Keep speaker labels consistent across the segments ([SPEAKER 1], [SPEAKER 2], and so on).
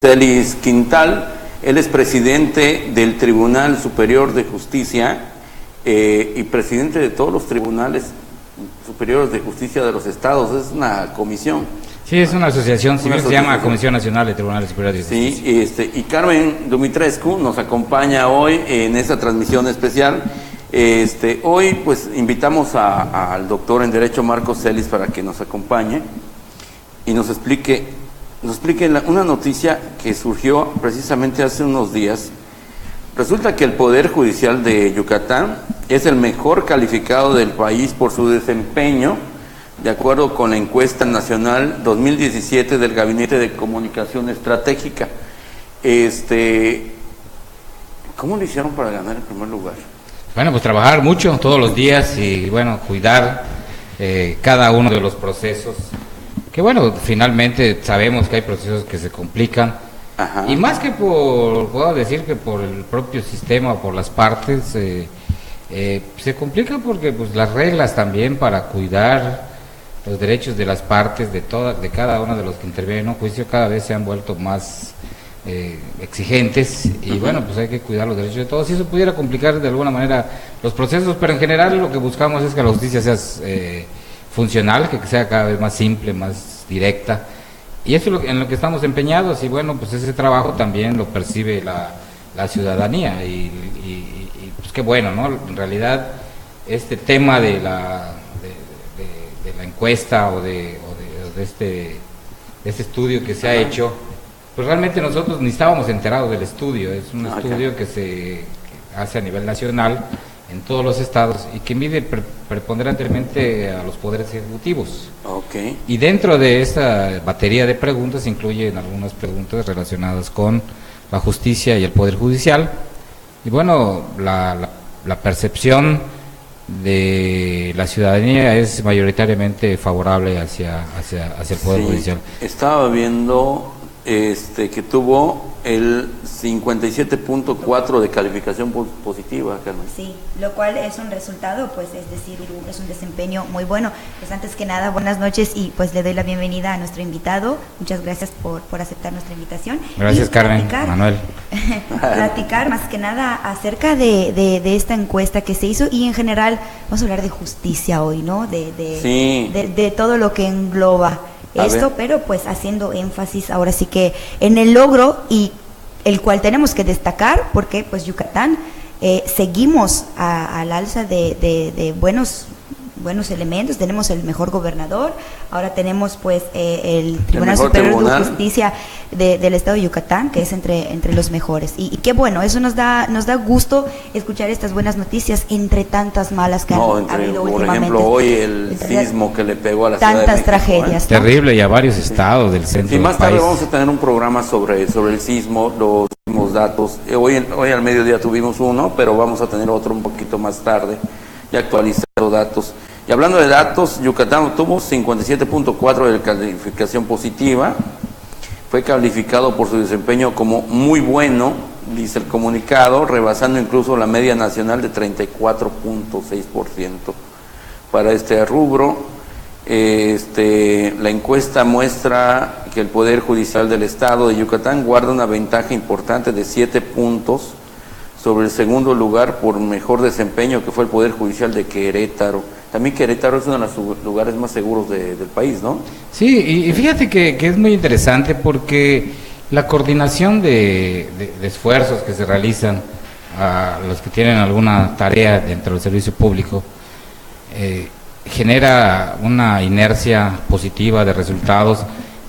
[SPEAKER 1] Celis Quintal. Él es presidente del Tribunal Superior de Justicia y presidente de todos los tribunales superiores de justicia de los estados. Es una comisión.
[SPEAKER 2] Sí, es una asociación civil, se llama Comisión Nacional de Tribunales Superiores de Justicia.
[SPEAKER 1] Sí, y Carmen Dumitrescu nos acompaña hoy en esta transmisión especial. Hoy pues invitamos al doctor en Derecho Marcos Celis para que nos acompañe y nos explique una noticia que surgió precisamente hace unos días. Resulta que el Poder Judicial de Yucatán es el mejor calificado del país por su desempeño, de acuerdo con la encuesta nacional 2017 del Gabinete de Comunicación Estratégica. ¿Cómo lo hicieron para ganar el primer lugar?
[SPEAKER 2] Bueno, pues trabajar mucho todos los días y bueno, cuidar cada uno de los procesos, que bueno, finalmente sabemos que hay procesos que se complican. Ajá. Y más que puedo decir que por el propio sistema o por las partes, se complica porque pues las reglas también para cuidar los derechos de las partes, de cada uno de los que intervienen en un juicio, cada vez se han vuelto más exigentes y bueno, pues hay que cuidar los derechos de todos. Si eso pudiera complicar de alguna manera los procesos, pero en general lo que buscamos es que la justicia sea funcional, que sea cada vez más simple, más directa. Y eso es en lo que estamos empeñados y bueno, pues ese trabajo también lo percibe la ciudadanía y pues qué bueno, ¿no? En realidad este tema de la encuesta o de este estudio que se ha hecho, pues realmente nosotros ni estábamos enterados del estudio. Es un estudio que se hace a nivel nacional en todos los estados y que mide preponderantemente a los poderes ejecutivos. Okay. Y dentro de esta batería de preguntas incluyen algunas preguntas relacionadas con la justicia y el poder judicial. Y bueno, la percepción de la ciudadanía es mayoritariamente favorable hacia el poder judicial.
[SPEAKER 1] Estaba viendo que tuvo el 57.4 de calificación positiva, Carmen.
[SPEAKER 3] Sí, lo cual es un resultado, pues es decir, es un desempeño muy bueno. Pues antes que nada, buenas noches y pues le doy la bienvenida a nuestro invitado. Muchas gracias por aceptar nuestra invitación.
[SPEAKER 2] Gracias, Carmen, Manuel.
[SPEAKER 3] Platicar más que nada acerca de esta encuesta que se hizo y en general vamos a hablar de justicia hoy, ¿no? De todo lo que engloba esto, pero pues haciendo énfasis ahora sí que en el logro y el cual tenemos que destacar porque pues Yucatán seguimos al alza de buenos elementos. Tenemos el mejor gobernador, ahora tenemos pues el Tribunal Superior de Justicia del Estado de Yucatán, que es entre los mejores y qué bueno, eso nos da gusto escuchar estas buenas noticias entre tantas malas que han habido últimamente.
[SPEAKER 1] Por ejemplo, hoy el sismo que le pegó a la Ciudad de México.
[SPEAKER 3] Tantas tragedias,
[SPEAKER 2] ¿no? Terrible, y a varios estados del centro del país.
[SPEAKER 1] Más tarde vamos a tener un programa sobre el sismo, los últimos datos. Hoy al mediodía tuvimos uno, pero vamos a tener otro un poquito más tarde, ya actualizando datos. Y hablando de datos, Yucatán obtuvo 57.4 de calificación positiva, fue calificado por su desempeño como muy bueno, dice el comunicado, rebasando incluso la media nacional de 34.6% para este rubro. La encuesta muestra que el Poder Judicial del Estado de Yucatán guarda una ventaja importante de 7 puntos sobre el segundo lugar por mejor desempeño, que fue el Poder Judicial de Querétaro. También Querétaro es uno de los lugares más seguros del país, ¿no?
[SPEAKER 2] Sí, y fíjate que es muy interesante porque la coordinación de esfuerzos que se realizan a los que tienen alguna tarea dentro del servicio público genera una inercia positiva de resultados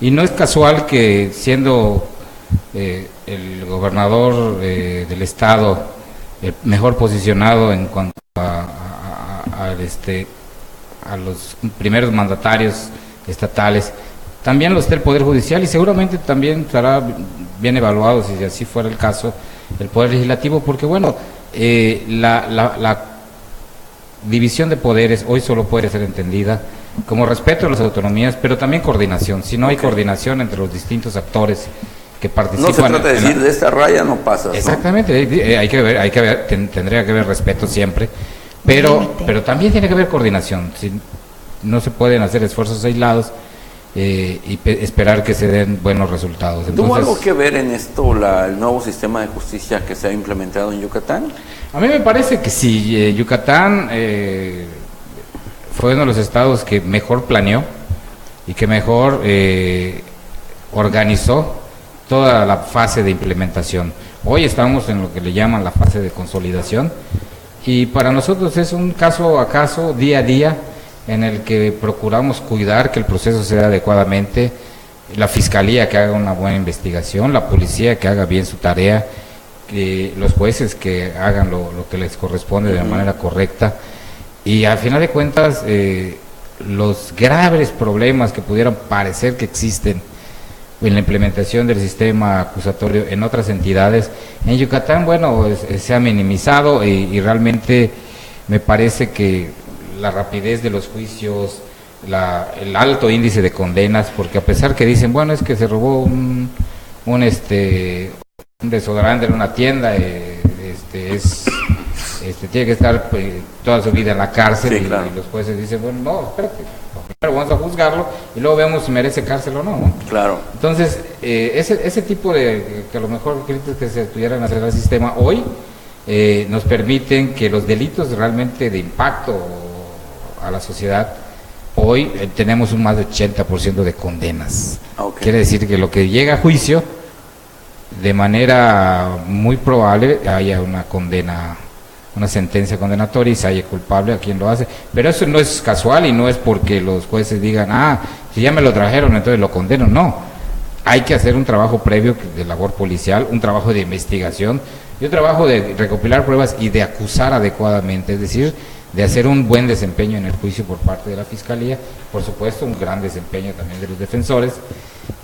[SPEAKER 2] y no es casual que siendo el gobernador del estado el mejor posicionado en cuanto a los primeros mandatarios estatales, también lo está el Poder Judicial y seguramente también estará bien evaluado, si así fuera el caso, el Poder Legislativo, porque bueno, la división de poderes hoy solo puede ser entendida como respeto a las autonomías, pero también coordinación. Si no hay coordinación entre los distintos actores que participan.
[SPEAKER 1] No se trata de decir de esta raya no pasa.
[SPEAKER 2] Exactamente, ¿no? Hay que ver, tendría que haber respeto siempre, pero también tiene que haber coordinación. Si no se pueden hacer esfuerzos aislados y esperar que se den buenos resultados.
[SPEAKER 1] Entonces, ¿tuvo algo que ver en esto el nuevo sistema de justicia que se ha implementado en Yucatán?
[SPEAKER 2] A mí me parece que sí. Yucatán fue uno de los estados que mejor planeó y que mejor organizó toda la fase de implementación. Hoy estamos en lo que le llaman la fase de consolidación, y para nosotros es un caso a caso, día a día, en el que procuramos cuidar que el proceso se dé adecuadamente, la fiscalía que haga una buena investigación, la policía que haga bien su tarea, los jueces que hagan lo que les corresponde de manera correcta, y al final de cuentas los graves problemas que pudieran parecer que existen en la implementación del sistema acusatorio en otras entidades, en Yucatán, bueno, se ha minimizado, y realmente me parece que la rapidez de los juicios, el alto índice de condenas, porque a pesar que dicen, bueno, es que se robó un desodorante en una tienda, tiene que estar toda su vida en la cárcel, sí, claro. Y los jueces dicen, bueno, no, espérate, primero vamos a juzgarlo y luego vemos si merece cárcel o no.
[SPEAKER 1] Claro.
[SPEAKER 2] Entonces, ese tipo de, que a lo mejor críticas que se pudieran hacer al sistema hoy, nos permiten que los delitos realmente de impacto a la sociedad, hoy tenemos un más de 80% de condenas. Okay. Quiere decir que lo que llega a juicio, de manera muy probable haya una condena, una sentencia condenatoria, y se haya culpable a quien lo hace, pero eso no es casual y no es porque los jueces digan, si ya me lo trajeron entonces lo condeno. No, hay que hacer un trabajo previo de labor policial, un trabajo de investigación y un trabajo de recopilar pruebas y de acusar adecuadamente, es decir, de hacer un buen desempeño en el juicio por parte de la Fiscalía, por supuesto un gran desempeño también de los defensores.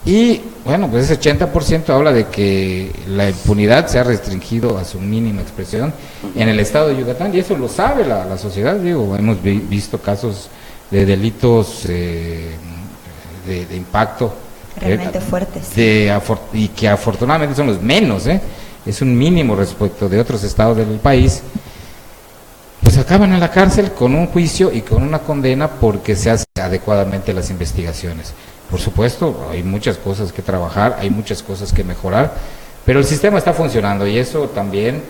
[SPEAKER 2] Y bueno, pues ese 80% habla de que la impunidad se ha restringido a su mínima expresión en el estado de Yucatán, y eso lo sabe la sociedad. Digo, hemos visto casos de delitos de impacto
[SPEAKER 3] realmente fuertes,
[SPEAKER 2] y que afortunadamente son los menos, es un mínimo respecto de otros estados del país. Pues acaban en la cárcel con un juicio y con una condena porque se hacen adecuadamente las investigaciones. Por supuesto, hay muchas cosas que trabajar, hay muchas cosas que mejorar, pero el sistema está funcionando, y eso también,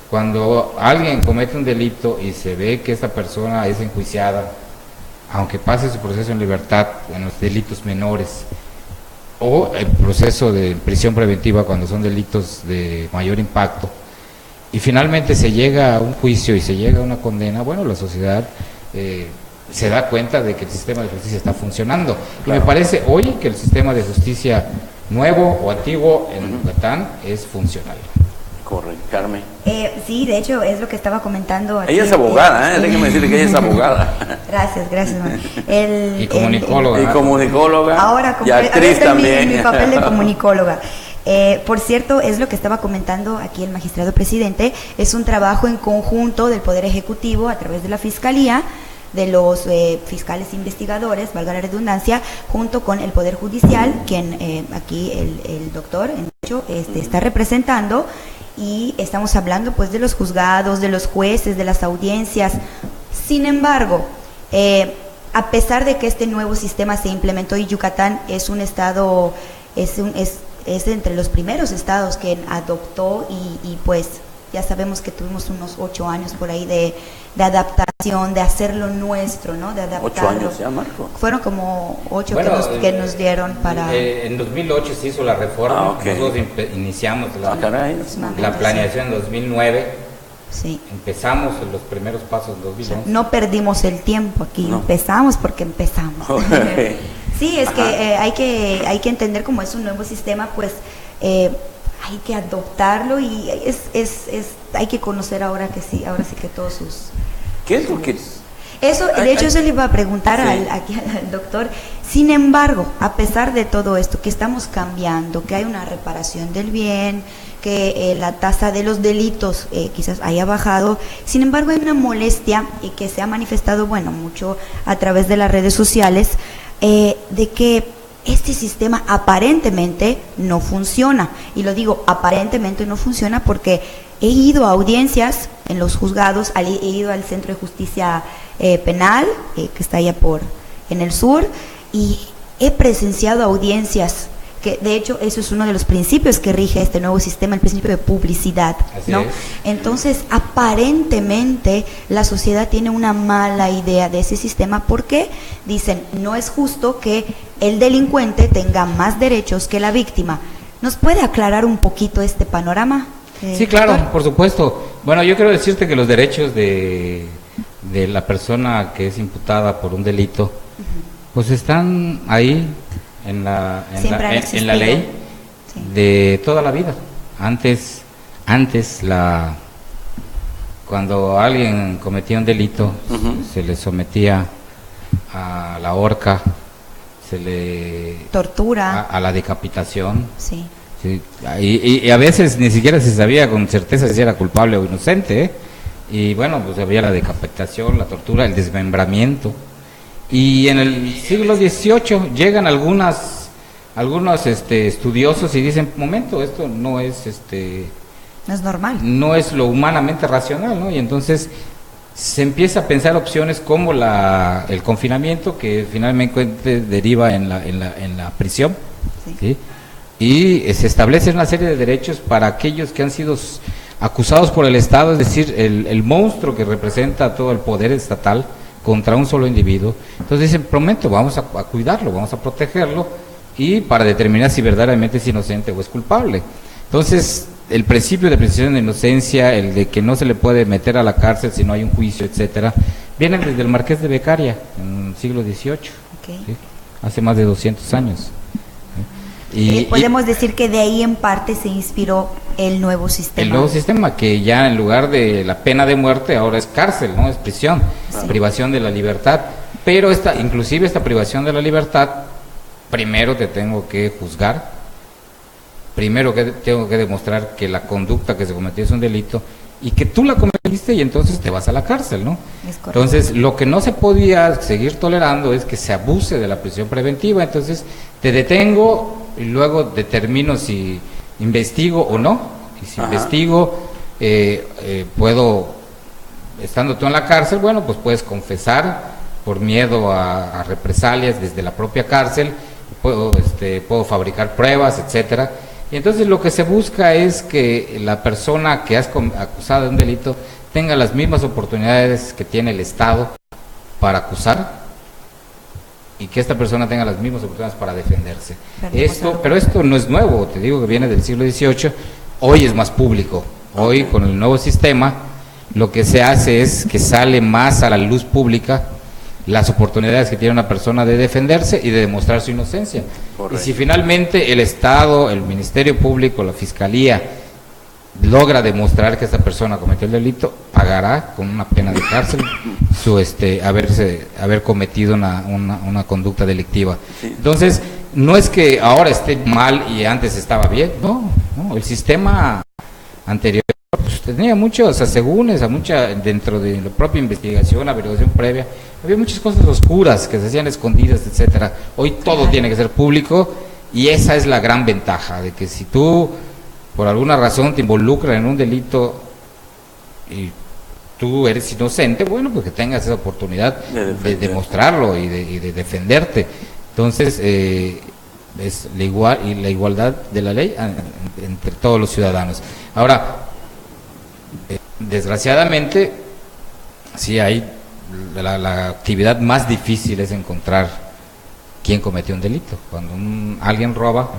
[SPEAKER 2] cuando alguien comete un delito y se ve que esa persona es enjuiciada, aunque pase su proceso en libertad en los delitos menores, o el proceso de prisión preventiva cuando son delitos de mayor impacto, y finalmente se llega a un juicio y se llega a una condena, bueno, la sociedad se da cuenta de que el sistema de justicia está funcionando. Claro. Y me parece hoy que el sistema de justicia nuevo o antiguo en Yucatán es funcional.
[SPEAKER 1] Correcto, Carmen.
[SPEAKER 3] Sí, de hecho es lo que estaba comentando aquí.
[SPEAKER 1] Ella es abogada, déjeme decirle que ella es abogada.
[SPEAKER 3] Gracias.
[SPEAKER 2] Y comunicóloga.
[SPEAKER 1] Y comunicóloga.
[SPEAKER 3] Ahora,
[SPEAKER 1] y actriz también.
[SPEAKER 3] Mi papel de comunicóloga. Por cierto, es lo que estaba comentando aquí el magistrado presidente, es un trabajo en conjunto del Poder Ejecutivo a través de la Fiscalía, de los fiscales investigadores, valga la redundancia, junto con el Poder Judicial, quien aquí el doctor, en hecho, está representando, y estamos hablando pues de los juzgados, de los jueces, de las audiencias. Sin embargo, a pesar de que este nuevo sistema se implementó y Yucatán es un estado, es entre los primeros estados que adoptó, y pues ya sabemos que tuvimos unos 8 años por ahí de adaptación, de hacerlo nuestro, ¿no? De adaptarlo.
[SPEAKER 1] 8 años ya, Marco.
[SPEAKER 3] Fueron como 8 que nos dieron para...
[SPEAKER 2] En 2008 se hizo la reforma,
[SPEAKER 1] okay.
[SPEAKER 2] Nosotros iniciamos la planeación en 2009.
[SPEAKER 3] Sí.
[SPEAKER 2] Empezamos los primeros pasos en 2011.
[SPEAKER 3] O sea, no perdimos el tiempo aquí, empezamos porque empezamos.
[SPEAKER 1] Okay.
[SPEAKER 3] Sí, es que hay que entender cómo es un nuevo sistema, pues hay que adoptarlo, y hay que conocer ahora sí que todos sus...
[SPEAKER 1] ¿Qué es lo que...?
[SPEAKER 3] Eso, de hecho, eso le iba a preguntar aquí al doctor. Sin embargo, a pesar de todo esto, que estamos cambiando, que hay una reparación del bien, que la tasa de los delitos quizás haya bajado, sin embargo hay una molestia y que se ha manifestado, mucho a través de las redes sociales, de que este sistema aparentemente no funciona. Y lo digo, aparentemente no funciona porque he ido a audiencias en los juzgados, he ido al Centro de Justicia Penal, que está allá en el sur, y he presenciado audiencias que de hecho eso es uno de los principios que rige este nuevo sistema, el principio de publicidad, ¿no? Entonces, aparentemente la sociedad tiene una mala idea de ese sistema porque dicen, no es justo que el delincuente tenga más derechos que la víctima. ¿Nos puede aclarar un poquito este panorama?
[SPEAKER 2] Sí, claro, doctor, por supuesto. Bueno, yo quiero decirte que los derechos de la persona que es imputada por un delito, pues están ahí en la ley, sí, de toda la vida. Antes cuando alguien cometía un delito, se le sometía a la horca, se le
[SPEAKER 3] tortura,
[SPEAKER 2] a la decapitación.
[SPEAKER 3] Sí.
[SPEAKER 2] Sí, y a veces ni siquiera se sabía con certeza si era culpable o inocente, ¿eh? Y bueno, pues había la decapitación, la tortura, el desmembramiento. Y en el siglo XVIII llegan algunos estudiosos y dicen, momento, esto no es
[SPEAKER 3] no es normal,
[SPEAKER 2] no es lo humanamente racional, ¿no? Y entonces se empieza a pensar opciones como el confinamiento, que finalmente deriva en la prisión, sí, ¿sí? Y se establece una serie de derechos para aquellos que han sido acusados por el Estado, es decir, el monstruo que representa todo el poder estatal contra un solo individuo. Entonces dicen, prometo, vamos a cuidarlo, vamos a protegerlo, y para determinar si verdaderamente es inocente o es culpable. Entonces, el principio de presunción de inocencia, el de que no se le puede meter a la cárcel si no hay un juicio, etcétera, viene desde el Marqués de Beccaria, en el siglo XVIII,
[SPEAKER 3] okay,
[SPEAKER 2] ¿sí? Hace más de 200 años.
[SPEAKER 3] Y podemos decir que de ahí en parte se inspiró el nuevo sistema.
[SPEAKER 2] El nuevo sistema, que ya en lugar de la pena de muerte ahora es cárcel, ¿no? Es prisión, sí, privación de la libertad. Pero inclusive esta privación de la libertad, primero te tengo que juzgar, primero que tengo que demostrar que la conducta que se cometió es un delito y que tú la cometiste, y entonces te vas a la cárcel, ¿no? Entonces, lo que no se podía seguir tolerando es que se abuse de la prisión preventiva. Entonces, te detengo y luego determino si investigo o no, y si investigo, puedo, estando tú en la cárcel, bueno, pues puedes confesar por miedo a represalias desde la propia cárcel, puedo fabricar pruebas, etcétera. Y entonces lo que se busca es que la persona que has acusado de un delito tenga las mismas oportunidades que tiene el Estado para acusar, y que esta persona tenga las mismas oportunidades para defenderse. Pero esto no es nuevo, te digo que viene del siglo XVIII, hoy es más público. Hoy, con el nuevo sistema, lo que se hace es que sale más a la luz pública las oportunidades que tiene una persona de defenderse y de demostrar su inocencia. Correcto. Y si finalmente el Estado, el Ministerio Público, la Fiscalía logra demostrar que esta persona cometió el delito, pagará con una pena de cárcel haber cometido una conducta delictiva. Sí. Entonces, no es que ahora esté mal y antes estaba bien, no, el sistema anterior pues tenía muchos asegúnes, dentro de la propia investigación, averiguación previa, había muchas cosas oscuras que se hacían escondidas, etcétera. Hoy todo tiene que ser público, y esa es la gran ventaja, de que si tú por alguna razón te involucras en un delito y tú eres inocente, bueno, pues que tengas esa oportunidad de demostrarlo y de defenderte. Entonces, es la igualdad de la ley entre todos los ciudadanos. Ahora, desgraciadamente, sí hay la actividad más difícil es encontrar quién cometió un delito. Cuando alguien roba,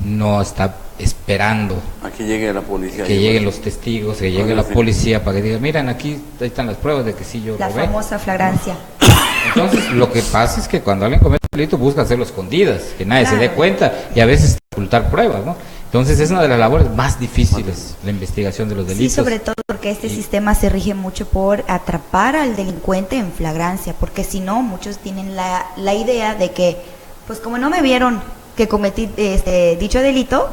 [SPEAKER 2] no está esperando
[SPEAKER 1] a que llegue la policía,
[SPEAKER 2] que lleguen los testigos, que llegue la policía para que diga, miren, aquí están las pruebas de que sí yo robé.
[SPEAKER 3] La famosa flagrancia.
[SPEAKER 2] Entonces, lo que pasa es que cuando alguien comete un delito busca hacerlo escondidas, que nadie se dé cuenta, y a veces ocultar pruebas, ¿no? Entonces es una de las labores más difíciles, la investigación de los delitos.
[SPEAKER 3] Sí, sobre todo porque este sistema se rige mucho por atrapar al delincuente en flagrancia, porque si no, muchos tienen la idea de que, pues como no me vieron que cometí dicho delito,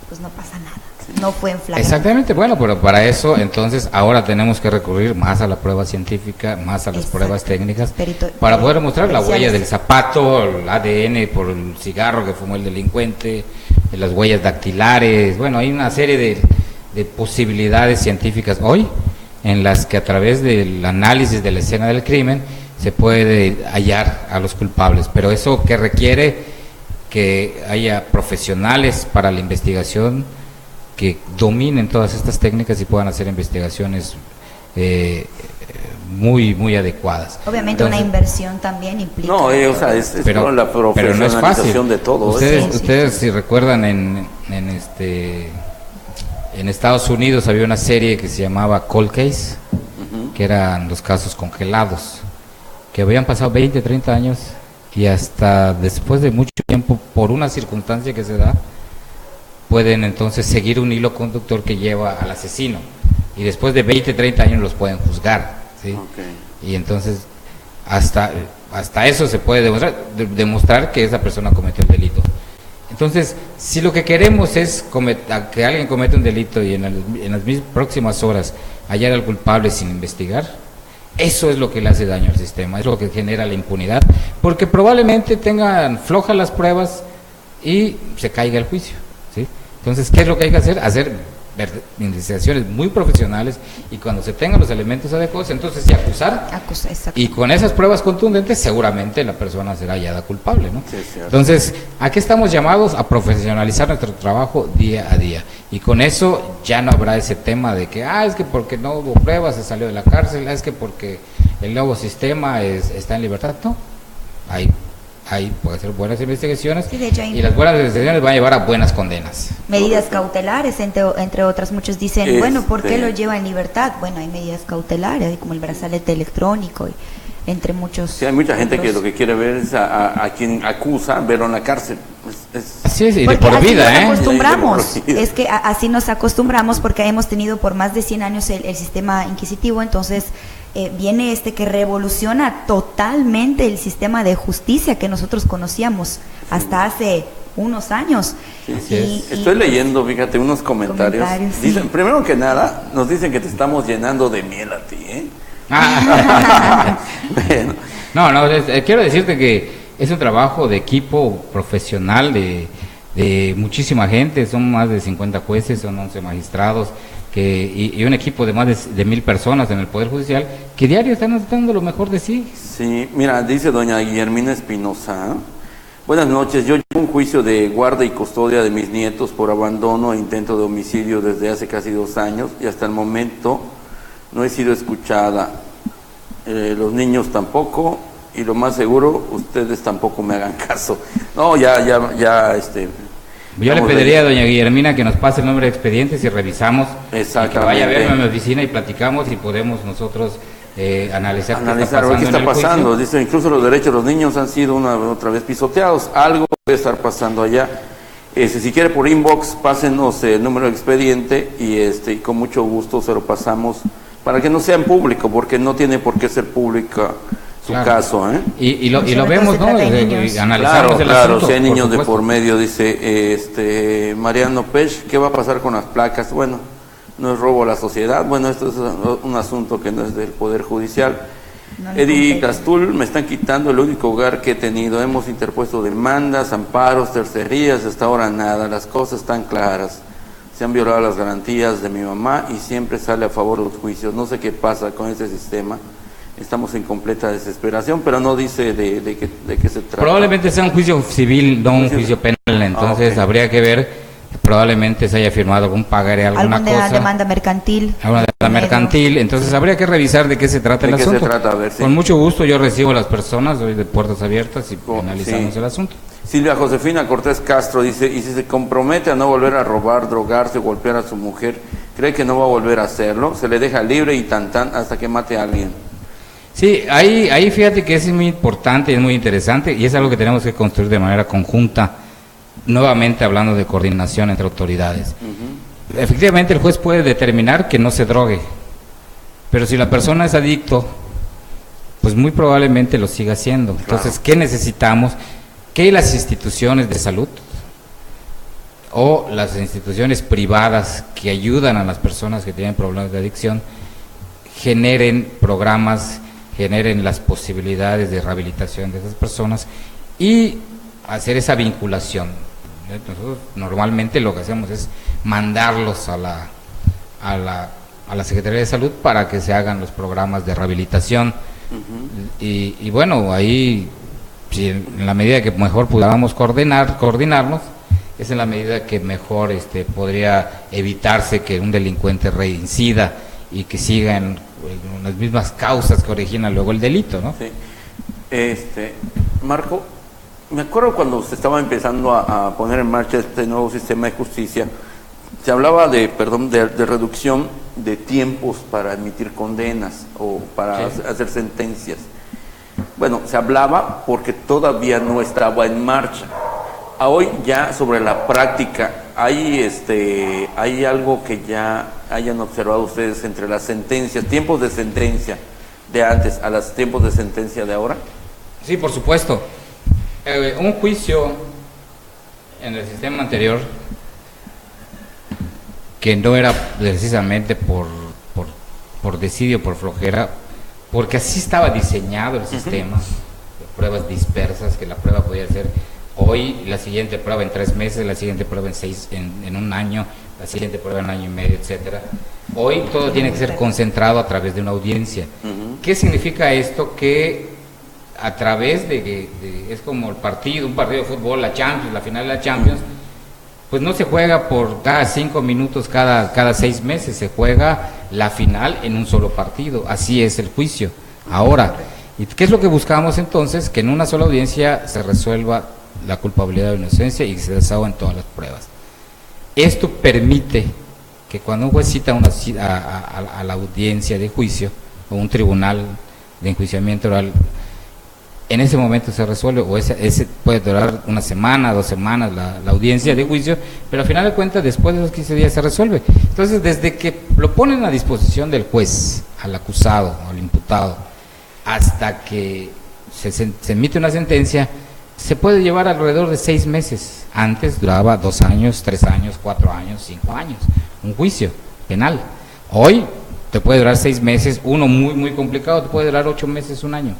[SPEAKER 3] pues no pasa nada, no fue en flagrancia.
[SPEAKER 2] Exactamente, bueno, pero para eso entonces ahora tenemos que recurrir más a la prueba científica, más a las pruebas técnicas, para poder mostrar la huella del zapato, el ADN por el cigarro que fumó el delincuente, las huellas dactilares. Bueno, hay una serie de posibilidades científicas hoy en las que, a través del análisis de la escena del crimen, se puede hallar a los culpables, pero eso que requiere que haya profesionales para la investigación que dominen todas estas técnicas y puedan hacer investigaciones muy adecuadas.
[SPEAKER 3] Obviamente. Entonces, una inversión también implica.
[SPEAKER 1] No, o sea, pero la profesionalización de todo.
[SPEAKER 2] Ustedes si recuerdan en Estados Unidos había una serie que se llamaba Cold Case, que eran los casos congelados, que habían pasado 20, 30 años y hasta después de mucho tiempo, por una circunstancia que se da, pueden entonces seguir un hilo conductor que lleva al asesino y después de 20, 30 años los pueden juzgar, ¿sí? Okay. Y entonces hasta eso se puede demostrar que esa persona cometió el delito. Entonces, si lo que queremos es que alguien cometa un delito y en las próximas horas hallar al culpable sin investigar, eso es lo que le hace daño al sistema, es lo que genera la impunidad, porque probablemente tengan flojas las pruebas y se caiga el juicio, ¿sí? Entonces, ¿qué es lo que hay que hacer? Hacer investigaciones muy profesionales y cuando se tengan los elementos adecuados, entonces sí acusar, y con esas pruebas contundentes seguramente la persona será hallada culpable, ¿no? Sí, entonces, aquí estamos llamados a profesionalizar nuestro trabajo día a día y con eso ya no habrá ese tema de que es que porque no hubo pruebas se salió de la cárcel, es que porque el nuevo sistema está en libertad. No, hay puede ser buenas investigaciones, sí, de hecho, y las buenas investigaciones van a llevar a buenas condenas.
[SPEAKER 3] Medidas cautelares, entre otras. Muchos dicen, bueno, ¿por qué lo lleva en libertad? Bueno, hay medidas cautelares, como el brazalete electrónico, entre muchos.
[SPEAKER 1] Sí, hay mucha gente que lo que quiere ver es a quien acusa, verlo en la cárcel.
[SPEAKER 2] Sí, de por vida,
[SPEAKER 3] nos acostumbramos, es que así nos acostumbramos porque hemos tenido por más de 100 años el sistema inquisitivo, entonces viene que revoluciona totalmente el sistema de justicia que nosotros conocíamos hasta hace unos años.
[SPEAKER 1] Sí, estoy leyendo, fíjate, unos comentarios. Dicen, primero que nada, nos dicen que te estamos llenando de miel a ti, ¿eh?
[SPEAKER 2] Bueno. No, quiero decirte que es un trabajo de equipo profesional de muchísima gente, son más de 50 jueces, son 11 magistrados, y un equipo de más de 1,000 personas en el Poder Judicial que diario están dando lo mejor de sí.
[SPEAKER 1] Sí, mira, dice doña Guillermina Espinosa: buenas noches, yo llevo un juicio de guarda y custodia de mis nietos por abandono e intento de homicidio desde hace casi 2 años y hasta el momento no he sido escuchada, los niños tampoco y lo más seguro, ustedes tampoco me hagan caso. No, ya.
[SPEAKER 2] Yo le pediría a doña Guillermina que nos pase el nombre de expedientes y revisamos.
[SPEAKER 1] Exactamente.
[SPEAKER 2] Y que vaya a verme a mi oficina y platicamos y podemos nosotros analizar
[SPEAKER 1] qué está pasando. Dice, incluso los derechos de los niños han sido otra vez pisoteados. Algo puede estar pasando allá. Si quiere por inbox, pásenos el número de expediente y con mucho gusto se lo pasamos para que no sea en público, porque no tiene por qué ser pública su caso, ¿eh?
[SPEAKER 2] Y lo vemos, ¿no? Analizamos el asunto,
[SPEAKER 1] si hay niños de por medio. Dice Mariano Pech, ¿qué va a pasar con las placas? Bueno, no es robo a la sociedad, bueno, esto es un asunto que no es del Poder Judicial. Eddie Castul, me están quitando el único hogar que he tenido, hemos interpuesto demandas, amparos, tercerías, hasta ahora nada, las cosas están claras, se han violado las garantías de mi mamá y siempre sale a favor de los juicios, no sé qué pasa con este sistema. Estamos en completa desesperación, pero no dice de qué se trata.
[SPEAKER 2] Probablemente sea un juicio civil, no un juicio penal, entonces habría que ver, probablemente se haya firmado algún pagaré, alguna cosa.
[SPEAKER 3] Demanda mercantil.
[SPEAKER 2] Alguna demanda mercantil, entonces habría que revisar de qué se trata el asunto.
[SPEAKER 1] A ver, sí.
[SPEAKER 2] Con mucho gusto yo recibo a las personas, doy de puertas abiertas y analizamos el asunto.
[SPEAKER 1] Silvia Josefina Cortés Castro dice, y si se compromete a no volver a robar, drogarse, golpear a su mujer, ¿cree que no va a volver a hacerlo? Se le deja libre y tan hasta que mate a alguien.
[SPEAKER 2] Sí, ahí fíjate que es muy importante y es muy interesante y es algo que tenemos que construir de manera conjunta, nuevamente hablando de coordinación entre autoridades. Efectivamente el juez puede determinar que no se drogue, pero si la persona es adicto, pues muy probablemente lo siga haciendo. Entonces, ¿qué necesitamos? Que las instituciones de salud o las instituciones privadas que ayudan a las personas que tienen problemas de adicción generen programas, generen las posibilidades de rehabilitación de esas personas y hacer esa vinculación. Nosotros normalmente lo que hacemos es mandarlos a la Secretaría de Salud para que se hagan los programas de rehabilitación Y bueno, ahí, si en la medida que mejor pudiéramos coordinarnos, es en la medida que mejor podría evitarse que un delincuente reincida y que siga en las mismas causas que originan luego el delito, ¿no?
[SPEAKER 1] Sí. Marco, me acuerdo cuando se estaba empezando a poner en marcha este nuevo sistema de justicia, se hablaba de reducción de tiempos para emitir condenas o para hacer sentencias. Bueno, se hablaba porque todavía no estaba en marcha. Hoy ya sobre la práctica, ¿hay algo que ya hayan observado ustedes entre las sentencias, tiempos de sentencia de antes a los tiempos de sentencia de ahora?
[SPEAKER 2] Sí, por supuesto. Un juicio en el sistema anterior, que no era precisamente por desidia, por flojera, porque así estaba diseñado el sistema, de pruebas dispersas, que la prueba podía ser hoy, la siguiente prueba en 3 meses, la siguiente prueba en un año, la siguiente prueba en 1 año y medio, etcétera. Hoy todo tiene que ser concentrado a través de una audiencia. ¿Qué significa esto? Que a través es como un partido de fútbol, la Champions, la final de la Champions, pues no se juega por cada 5 minutos, cada 6 meses, se juega la final en un solo partido. Así es el juicio. Ahora, ¿y qué es lo que buscamos entonces? Que en una sola audiencia se resuelva la culpabilidad o inocencia y que se desahoguen todas las pruebas. Esto permite que cuando un juez cita a la audiencia de juicio o un tribunal de enjuiciamiento oral, en ese momento se resuelve, o ese puede durar 1 semana, 2 semanas la audiencia de juicio, pero al final de cuentas después de los 15 días se resuelve. Entonces, desde que lo ponen a disposición del juez, al acusado, al imputado, hasta que se emite una sentencia, se puede llevar alrededor de 6 meses. Antes duraba 2 años, 3 años, 4 años, 5 años, un juicio penal. Hoy te puede durar 6 meses, uno muy, muy complicado, te puede durar 8 meses, 1 año,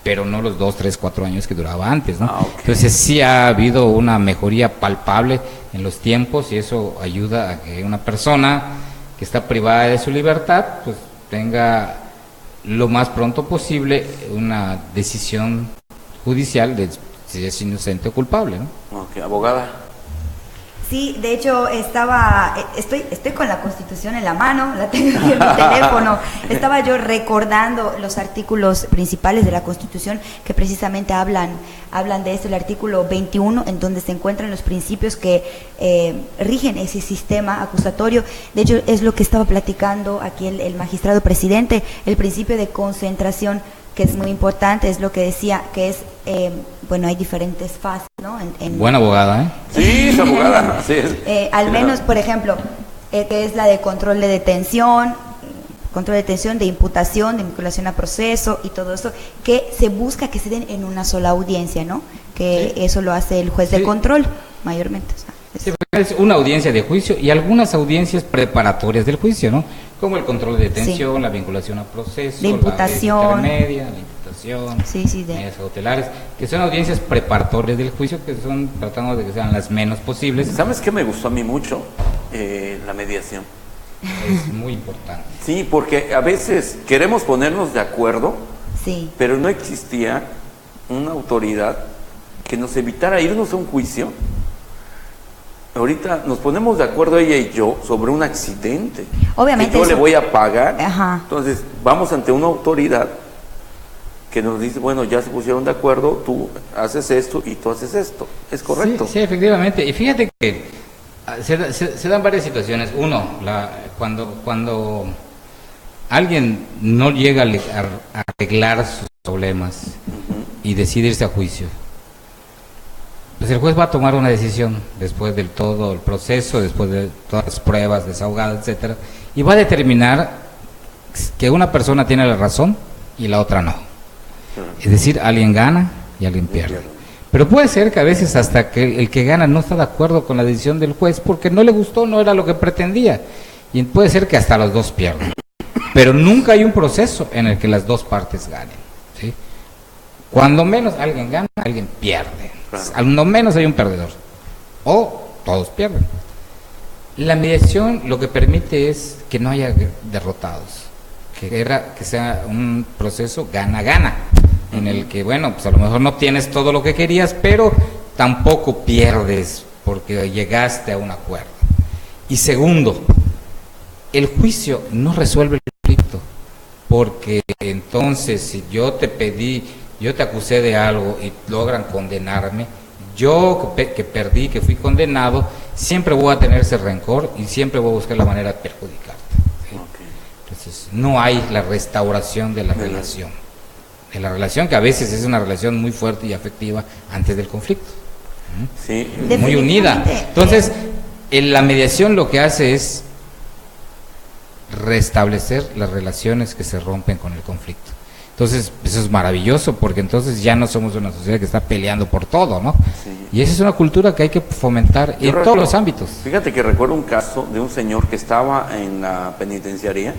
[SPEAKER 2] pero no los 2, 3, 4 años que duraba antes, ¿no? Okay. Entonces sí ha habido una mejoría palpable en los tiempos y eso ayuda a que una persona que está privada de su libertad, pues tenga lo más pronto posible una decisión judicial de si es inocente o culpable, ¿no?
[SPEAKER 1] Ok, abogada.
[SPEAKER 3] Sí, de hecho estoy con la Constitución en la mano, la tengo aquí en mi teléfono. Estaba yo recordando los artículos principales de la Constitución que precisamente hablan de esto, el artículo 21, en donde se encuentran los principios que rigen ese sistema acusatorio. De hecho, es lo que estaba platicando aquí el magistrado presidente, el principio de concentración, que es muy importante, es lo que decía, que es, bueno, hay diferentes fases, ¿no?
[SPEAKER 2] Buena abogada, ¿eh?
[SPEAKER 1] Sí, es abogada. Sí,
[SPEAKER 3] al menos, por ejemplo, que es la de control de detención, de imputación, de vinculación a proceso y todo eso, que se busca que se den en una sola audiencia, ¿no? Que eso lo hace el juez de control, mayormente. O sea,
[SPEAKER 2] es una audiencia de juicio y algunas audiencias preparatorias del juicio, ¿no? Como el control de detención, la vinculación a proceso,
[SPEAKER 3] la imputación,
[SPEAKER 2] medidas cautelares, que son audiencias preparatorias del juicio, que son tratando de que sean las menos posibles.
[SPEAKER 1] ¿Sabes qué me gustó a mí mucho? La mediación.
[SPEAKER 2] Es muy importante.
[SPEAKER 1] Sí, porque a veces queremos ponernos de acuerdo, pero no existía una autoridad que nos evitara irnos a un juicio. Ahorita nos ponemos de acuerdo ella y yo sobre un accidente.
[SPEAKER 3] Obviamente.
[SPEAKER 1] Que yo le voy a pagar.
[SPEAKER 3] Ajá.
[SPEAKER 1] Entonces, vamos ante una autoridad que nos dice, bueno, ya se pusieron de acuerdo, tú haces esto y tú haces esto. ¿Es correcto?
[SPEAKER 2] Sí, efectivamente. Y fíjate que se dan varias situaciones. Uno, cuando alguien no llega a arreglar sus problemas y decide irse a juicio, pues el juez va a tomar una decisión después del todo el proceso, después de todas las pruebas, desahogadas, etcétera, y va a determinar que una persona tiene la razón y la otra no. Es decir, alguien gana y alguien pierde. Pero puede ser que a veces hasta que el que gana no está de acuerdo con la decisión del juez porque no le gustó, no era lo que pretendía. Y puede ser que hasta los dos pierdan. Pero nunca hay un proceso en el que las dos partes ganen, ¿sí? Cuando menos alguien gana, alguien pierde. Al no menos hay un perdedor. O todos pierden. La mediación lo que permite es que no haya derrotados, que sea un proceso gana-gana, en el que, bueno, pues a lo mejor no tienes todo lo que querías, pero tampoco pierdes porque llegaste a un acuerdo. Y segundo, el juicio no resuelve el conflicto, porque entonces si yo te acusé de algo y logran condenarme, yo que perdí, que fui condenado, siempre voy a tener ese rencor y siempre voy a buscar la manera de perjudicarte, ¿sí? Okay. Entonces no hay la restauración de la relación, que a veces es una relación muy fuerte y afectiva antes del conflicto,
[SPEAKER 1] sí,
[SPEAKER 2] muy unida. Entonces la mediación lo que hace es restablecer las relaciones que se rompen con el conflicto. Entonces, eso es maravilloso, porque entonces ya no somos una sociedad que está peleando por todo, ¿no? Sí. Y esa es una cultura que hay que fomentar todos los ámbitos.
[SPEAKER 1] Fíjate que recuerdo un caso de un señor que estaba en la penitenciaría,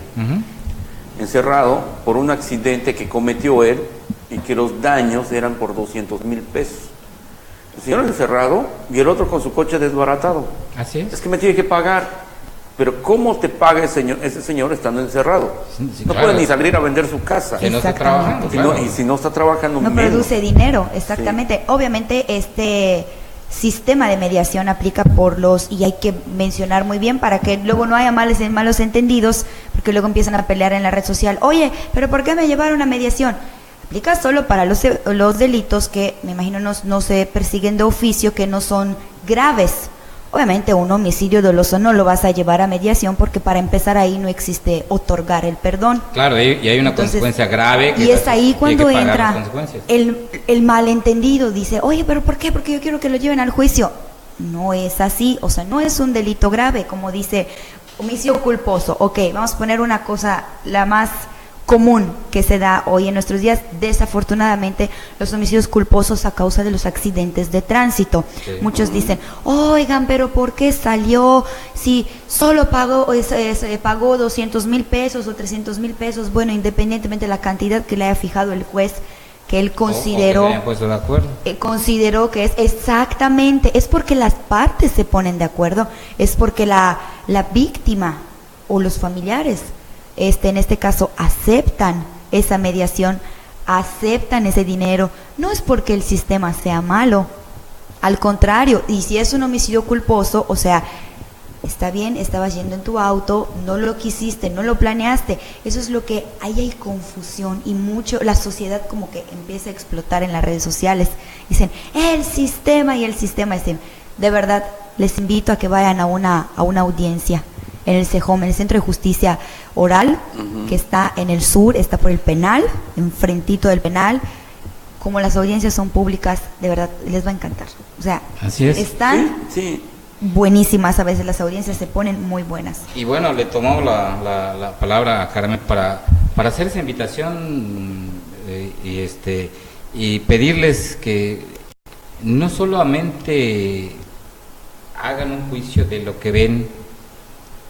[SPEAKER 1] encerrado por un accidente que cometió él y que los daños eran por 200,000 pesos. El señor encerrado y el otro con su coche desbaratado.
[SPEAKER 2] Así es.
[SPEAKER 1] Es que me tiene que pagar. Pero ¿cómo te paga ese señor estando encerrado? Sí, no puede ni salir a vender su casa.
[SPEAKER 2] Si no está trabajando,
[SPEAKER 1] y si no está trabajando,
[SPEAKER 3] no menos produce dinero, exactamente. Sí. Obviamente este sistema de mediación aplica y hay que mencionar muy bien para que luego no haya malos entendidos, porque luego empiezan a pelear en la red social. Oye, ¿pero por qué me llevaron a mediación? Aplica solo para los delitos que, me imagino, no se persiguen de oficio, que no son graves. Obviamente un homicidio doloso no lo vas a llevar a mediación, porque para empezar ahí no existe otorgar el perdón.
[SPEAKER 2] Claro, y hay una consecuencia grave.
[SPEAKER 3] Y es ahí cuando entra el malentendido. Dice, oye, ¿pero por qué? Porque yo quiero que lo lleven al juicio. No es así, o sea, no es un delito grave, como dice homicidio culposo. Ok, vamos a poner una cosa, la más común que se da hoy en nuestros días, desafortunadamente, los homicidios culposos a causa de los accidentes de tránsito. Sí. Muchos dicen, oigan, pero ¿por qué salió? Si solo pagó 200,000 pesos o 300,000 pesos, bueno, independientemente de la cantidad que le haya fijado el juez, que él consideró, consideró que es exactamente, es porque las partes se ponen de acuerdo, es porque la víctima o los familiares en este caso aceptan esa mediación, aceptan ese dinero. No es porque el sistema sea malo, al contrario. Y si es un homicidio culposo, o sea, está bien, estabas yendo en tu auto, no lo quisiste, no lo planeaste. Eso es lo que hay confusión, y mucho la sociedad como que empieza a explotar en las redes sociales. Dicen, el sistema. De verdad, les invito a que vayan a una audiencia en el CEJOM, en el Centro de Justicia Oral, que está en el sur, está por el penal, enfrentito del penal. Como las audiencias son públicas, de verdad, les va a encantar. O sea,
[SPEAKER 2] así es.
[SPEAKER 3] Están buenísimas, a veces las audiencias se ponen muy buenas.
[SPEAKER 2] Y bueno, le tomamos la palabra a Carmen para hacer esa invitación y pedirles que no solamente hagan un juicio de lo que ven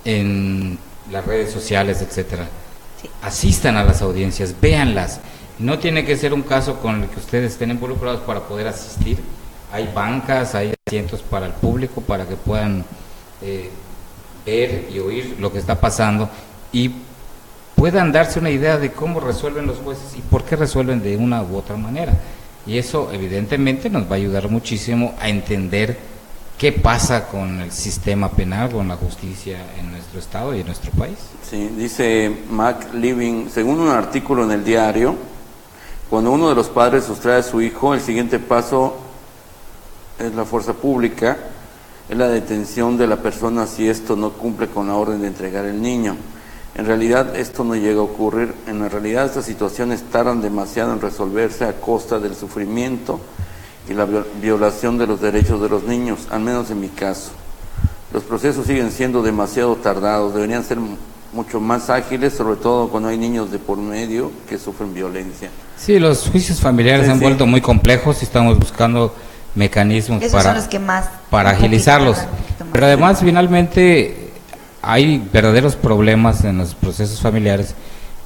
[SPEAKER 2] en las redes sociales, etcétera. Sí. Asistan a las audiencias, véanlas. No tiene que ser un caso con el que ustedes estén involucrados para poder asistir. Hay bancas, hay asientos para el público para que puedan ver y oír lo que está pasando y puedan darse una idea de cómo resuelven los jueces y por qué resuelven de una u otra manera. Y eso evidentemente nos va a ayudar muchísimo a entender qué pasa con el sistema penal, con la justicia en nuestro estado y en nuestro país.
[SPEAKER 1] Sí, dice Mac Living, según un artículo en el diario, cuando uno de los padres sustrae a su hijo, el siguiente paso es la fuerza pública, es la detención de la persona si esto no cumple con la orden de entregar el niño. En realidad esto no llega a ocurrir. En realidad estas situaciones tardan demasiado en resolverse a costa del sufrimiento y la violación de los derechos de los niños, al menos en mi caso. Los procesos siguen siendo demasiado tardados, deberían ser mucho más ágiles, sobre todo cuando hay niños de por medio que sufren violencia.
[SPEAKER 2] Sí, los juicios familiares se han vuelto muy complejos y estamos buscando mecanismos para agilizarlos. Pero además, finalmente, hay verdaderos problemas en los procesos familiares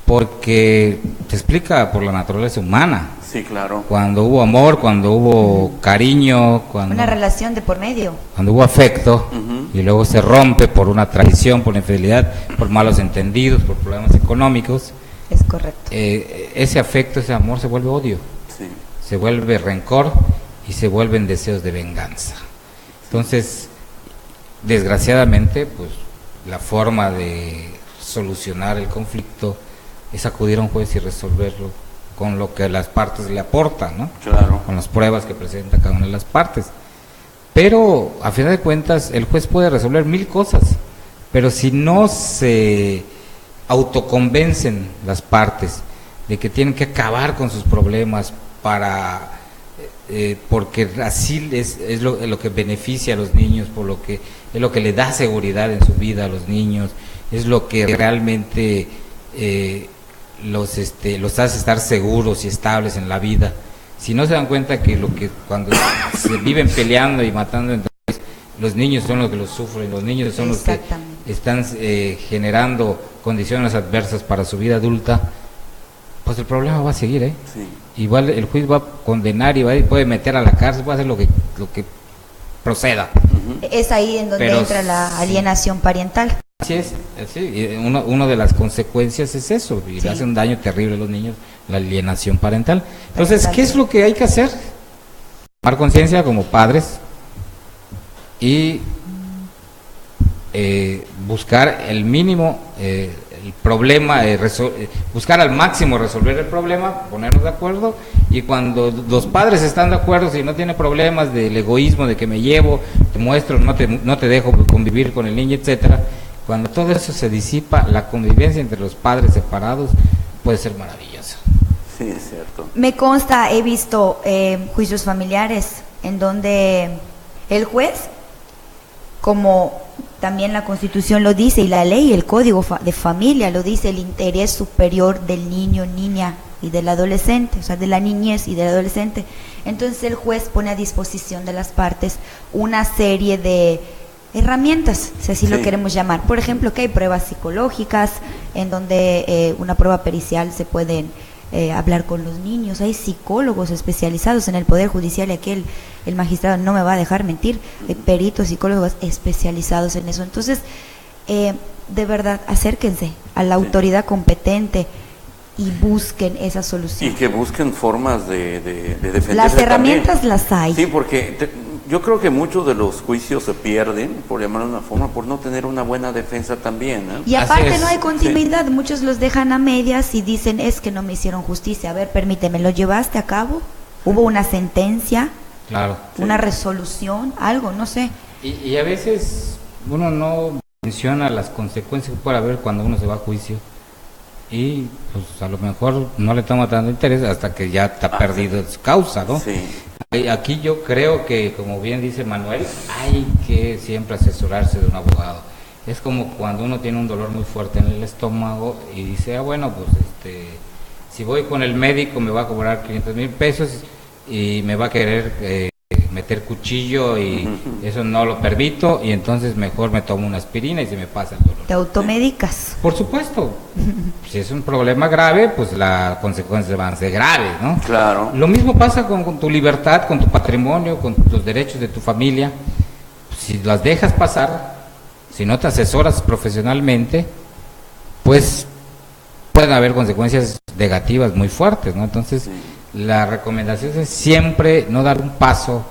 [SPEAKER 2] porque se explica por la naturaleza humana.
[SPEAKER 1] Sí, claro.
[SPEAKER 2] Cuando hubo amor, cuando hubo cariño, cuando
[SPEAKER 3] una relación de por medio,
[SPEAKER 2] cuando hubo afecto, y luego se rompe por una traición, por infidelidad, por malos entendidos, por problemas económicos,
[SPEAKER 3] Es correcto.
[SPEAKER 2] Ese afecto, ese amor se vuelve odio, sí. Se vuelve rencor y se vuelven deseos de venganza. Entonces, desgraciadamente, pues la forma de solucionar el conflicto es acudir a un juez y resolverlo con lo que las partes le aportan, ¿no?
[SPEAKER 1] Claro.
[SPEAKER 2] Con las pruebas que presenta cada una de las partes. Pero, a final de cuentas, el juez puede resolver 1000 cosas, pero si no se autoconvencen las partes de que tienen que acabar con sus problemas porque así es lo que beneficia a los niños, es lo que le da seguridad en su vida a los niños, es lo que realmente los hace estar seguros y estables en la vida. Si no se dan cuenta que cuando se viven peleando y matando entre ellos, los niños son los que los sufren, los niños son los que están generando condiciones adversas para su vida adulta, pues el problema va a seguir, Sí. Igual el juez va a condenar y puede meter a la cárcel, puede hacer lo que proceda.
[SPEAKER 3] Es ahí en donde entra la alienación parental.
[SPEAKER 2] Así es, sí. Una de las consecuencias es eso, y le hace un daño terrible a los niños, la alienación parental. Entonces, ¿qué es lo que hay que hacer? Tomar conciencia como padres y buscar el mínimo, el problema, buscar al máximo resolver el problema, ponernos de acuerdo, y cuando los padres están de acuerdo, si no tiene problemas del egoísmo, de que me llevo, te muestro, no te dejo convivir con el niño, etcétera, cuando todo eso se disipa, la convivencia entre los padres separados puede ser maravillosa.
[SPEAKER 1] Sí, es cierto.
[SPEAKER 3] Me consta, he visto juicios familiares en donde el juez, como también la Constitución lo dice y la ley, el Código de Familia lo dice, el interés superior del niño, niña y del adolescente, o sea, de la niñez y del adolescente. Entonces el juez pone a disposición de las partes una serie de herramientas, si así lo queremos llamar. Por ejemplo, que hay pruebas psicológicas en donde una prueba pericial se pueden hablar con los niños, hay psicólogos especializados en el Poder Judicial, y aquí el magistrado no me va a dejar mentir, peritos, psicólogos especializados en eso. Entonces, de verdad, acérquense a la autoridad competente y busquen esa solución.
[SPEAKER 1] Y que busquen formas de defenderse.
[SPEAKER 3] Las herramientas
[SPEAKER 1] también.
[SPEAKER 3] Las hay.
[SPEAKER 1] Sí, porque yo creo que muchos de los juicios se pierden, por llamarlo de una forma, por no tener una buena defensa también, ¿eh?
[SPEAKER 3] Y aparte no hay continuidad, muchos los dejan a medias y dicen, es que no me hicieron justicia. A ver, permíteme, ¿lo llevaste a cabo? ¿Hubo una sentencia?
[SPEAKER 2] Claro.
[SPEAKER 3] ¿Una resolución? Algo, no sé.
[SPEAKER 2] Y a veces uno no menciona las consecuencias que puede haber cuando uno se va a juicio. Y pues a lo mejor no le toma tanto interés hasta que ya está perdido su causa, ¿no?
[SPEAKER 1] Sí.
[SPEAKER 2] Aquí yo creo que, como bien dice Manuel, hay que siempre asesorarse de un abogado. Es como cuando uno tiene un dolor muy fuerte en el estómago y dice, bueno, pues si voy con el médico me va a cobrar 500,000 pesos y me va a querer meter cuchillo y eso no lo permito, y entonces mejor me tomo una aspirina y se me pasa el dolor.
[SPEAKER 3] ¿Te automedicas?
[SPEAKER 2] Por supuesto. Si es un problema grave, pues las consecuencias van a ser graves, ¿no?
[SPEAKER 1] Claro.
[SPEAKER 2] Lo mismo pasa con tu libertad, con tu patrimonio, con los derechos de tu familia. Si las dejas pasar, si no te asesoras profesionalmente, pues pueden haber consecuencias negativas muy fuertes, ¿no? Entonces, la recomendación es siempre no dar un paso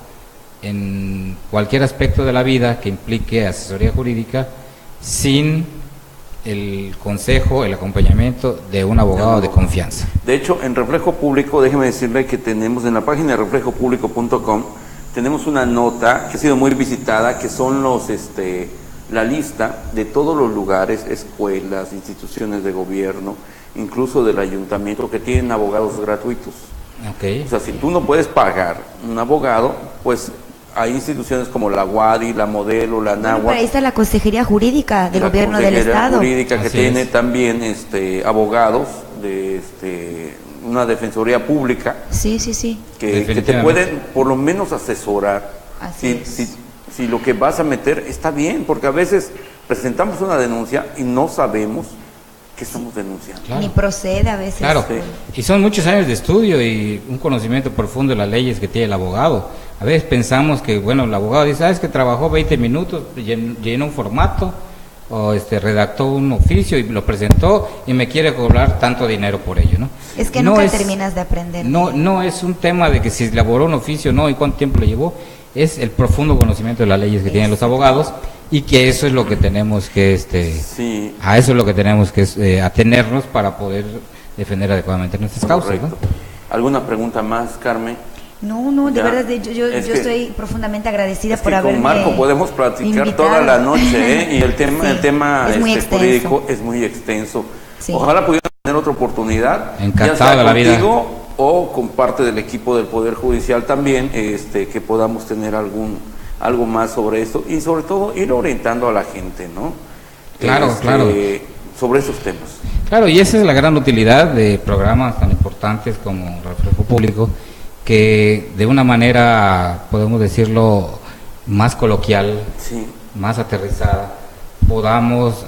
[SPEAKER 2] en cualquier aspecto de la vida que implique asesoría jurídica sin el consejo, el acompañamiento de un abogado de confianza.
[SPEAKER 1] De hecho, en Reflejo Público, déjeme decirle que tenemos en la página de reflejopublico.com, tenemos una nota que ha sido muy visitada, que son la lista de todos los lugares, escuelas, instituciones de gobierno, incluso del ayuntamiento, que tienen abogados gratuitos.
[SPEAKER 2] Okay.
[SPEAKER 1] O sea, si tú no puedes pagar un abogado, pues hay instituciones como la UADI, la Modelo, la NAHUA.
[SPEAKER 3] Pero ahí está la Consejería Jurídica del Gobierno del Estado.
[SPEAKER 1] Jurídica que tiene también abogados de una defensoría pública.
[SPEAKER 3] Sí.
[SPEAKER 1] Que te pueden por lo menos asesorar. Si lo que vas a meter está bien, porque a veces presentamos una denuncia y no sabemos que estamos denunciando.
[SPEAKER 3] Claro. Ni procede a veces.
[SPEAKER 2] Claro, y son muchos años de estudio y un conocimiento profundo de las leyes que tiene el abogado. A veces pensamos que, bueno, el abogado dice, ¿sabes que trabajó 20 minutos, llenó un formato redactó un oficio y lo presentó y me quiere cobrar tanto dinero por ello, ¿no?
[SPEAKER 3] Es que nunca terminas de aprender.
[SPEAKER 2] No es un tema de que si elaboró un oficio no y cuánto tiempo le llevó, es el profundo conocimiento de las leyes que tienen los abogados y que eso es lo que tenemos que a eso es lo que tenemos que atenernos para poder defender adecuadamente nuestras causas, ¿no?
[SPEAKER 1] ¿Alguna pregunta más, Carmen?
[SPEAKER 3] No, de verdad, yo estoy profundamente agradecida por haberme
[SPEAKER 1] con Marco podemos platicar invitado toda la noche, y el tema jurídico es muy extenso. Sí. Ojalá pudiéramos tener otra oportunidad.
[SPEAKER 2] Encantado de la vida.
[SPEAKER 1] O con parte del equipo del Poder Judicial también, que podamos tener algo más sobre esto y sobre todo ir orientando a la gente, ¿no?
[SPEAKER 2] Claro.
[SPEAKER 1] Sobre esos temas.
[SPEAKER 2] Claro, y esa es la gran utilidad de programas tan importantes como Reflejo Público, que de una manera, podemos decirlo, más coloquial, más aterrizada, podamos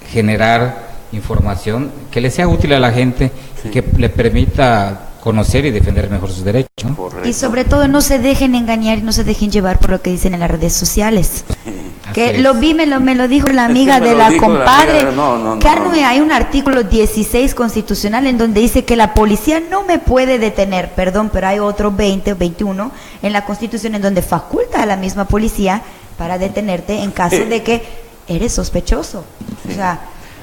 [SPEAKER 2] generar información que le sea útil a la gente y que le permita conocer y defender mejor sus derechos, ¿no?
[SPEAKER 3] Y sobre todo no se dejen engañar y no se dejen llevar por lo que dicen en las redes sociales. Que lo vi, me lo dijo la amiga de la compadre. Carmen, hay un artículo 16 constitucional en donde dice que la policía no me puede detener, perdón, pero hay otro 20 o 21 en la Constitución en donde faculta a la misma policía para detenerte en caso de que eres sospechoso. O sea,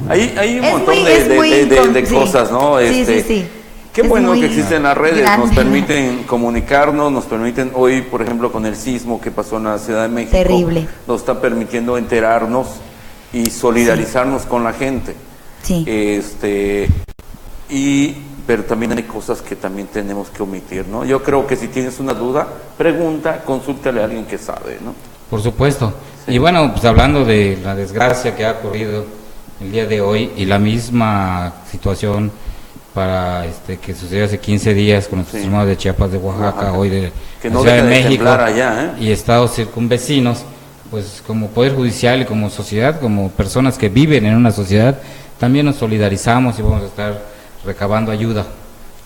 [SPEAKER 1] hay un montón de cosas, ¿no?
[SPEAKER 3] Sí.
[SPEAKER 1] Qué bueno que existen las redes, nos permiten comunicarnos, nos permiten hoy, por ejemplo, con el sismo que pasó en la Ciudad de México,
[SPEAKER 3] terrible,
[SPEAKER 1] nos está permitiendo enterarnos y solidarizarnos con la gente.
[SPEAKER 3] Sí.
[SPEAKER 1] Pero también hay cosas que también tenemos que omitir, ¿no? Yo creo que si tienes una duda, pregunta, consúltale a alguien que sabe, ¿no?
[SPEAKER 2] Por supuesto. Sí. Y bueno, pues hablando de la desgracia que ha ocurrido el día de hoy y la misma situación para que sucedió hace 15 días con nuestros hermanos de Chiapas, de Oaxaca, hoy de la Ciudad de México
[SPEAKER 1] allá,
[SPEAKER 2] y estados circunvecinos, pues como Poder Judicial y como sociedad, como personas que viven en una sociedad, también nos solidarizamos y vamos a estar recabando ayuda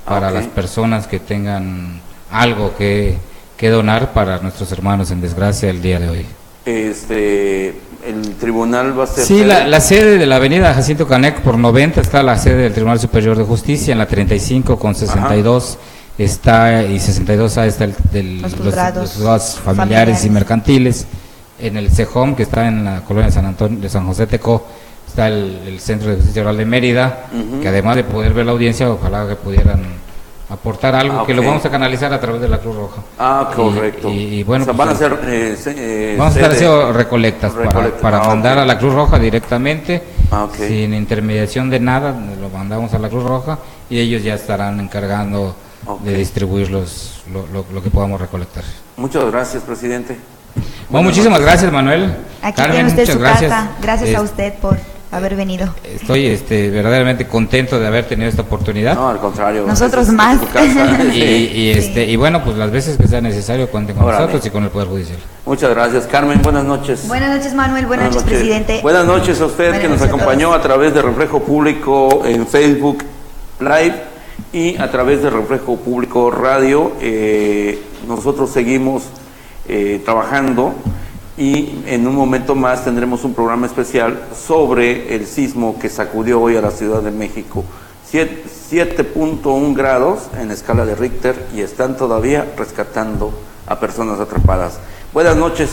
[SPEAKER 2] para las personas que tengan algo que donar para nuestros hermanos en desgracia el día de hoy.
[SPEAKER 1] El tribunal va a ser...
[SPEAKER 2] Sí, la sede de la avenida Jacinto Canec por 90 está la sede del Tribunal Superior de Justicia, en la 35 con 62 está, y 62A está los juzgados familiares y mercantiles. En el CEJOM, que está en la colonia de San José Tecó, está el Centro de Justicia Oral de Mérida, que además de poder ver la audiencia, ojalá que pudieran aportar algo que lo vamos a canalizar a través de la Cruz Roja.
[SPEAKER 1] Correcto.
[SPEAKER 2] Y bueno,
[SPEAKER 1] o sea, van a ser
[SPEAKER 2] vamos a estar haciendo recolectas para mandar a la Cruz Roja directamente, sin intermediación de nada, lo mandamos a la Cruz Roja y ellos ya estarán encargando de distribuir lo que podamos recolectar.
[SPEAKER 1] Muchas gracias, presidente.
[SPEAKER 2] Bueno, muchísimas gracias, Manuel.
[SPEAKER 3] Aquí tiene usted su carta. Gracias a usted por haber venido.
[SPEAKER 2] Estoy verdaderamente contento de haber tenido esta oportunidad.
[SPEAKER 1] No, al contrario.
[SPEAKER 3] Nosotros más.
[SPEAKER 2] Y bueno, pues las veces que sea necesario cuenten con nosotros y con el Poder Judicial.
[SPEAKER 1] Muchas gracias, Carmen. Buenas noches.
[SPEAKER 3] Buenas noches, Manuel. Buenas noches, presidente.
[SPEAKER 1] Buenas noches a usted que nos acompañó a través de Reflejo Público en Facebook Live y a través de Reflejo Público Radio. Nosotros seguimos trabajando. Y en un momento más tendremos un programa especial sobre el sismo que sacudió hoy a la Ciudad de México. 7.1 grados en la escala de Richter y están todavía rescatando a personas atrapadas. Buenas noches.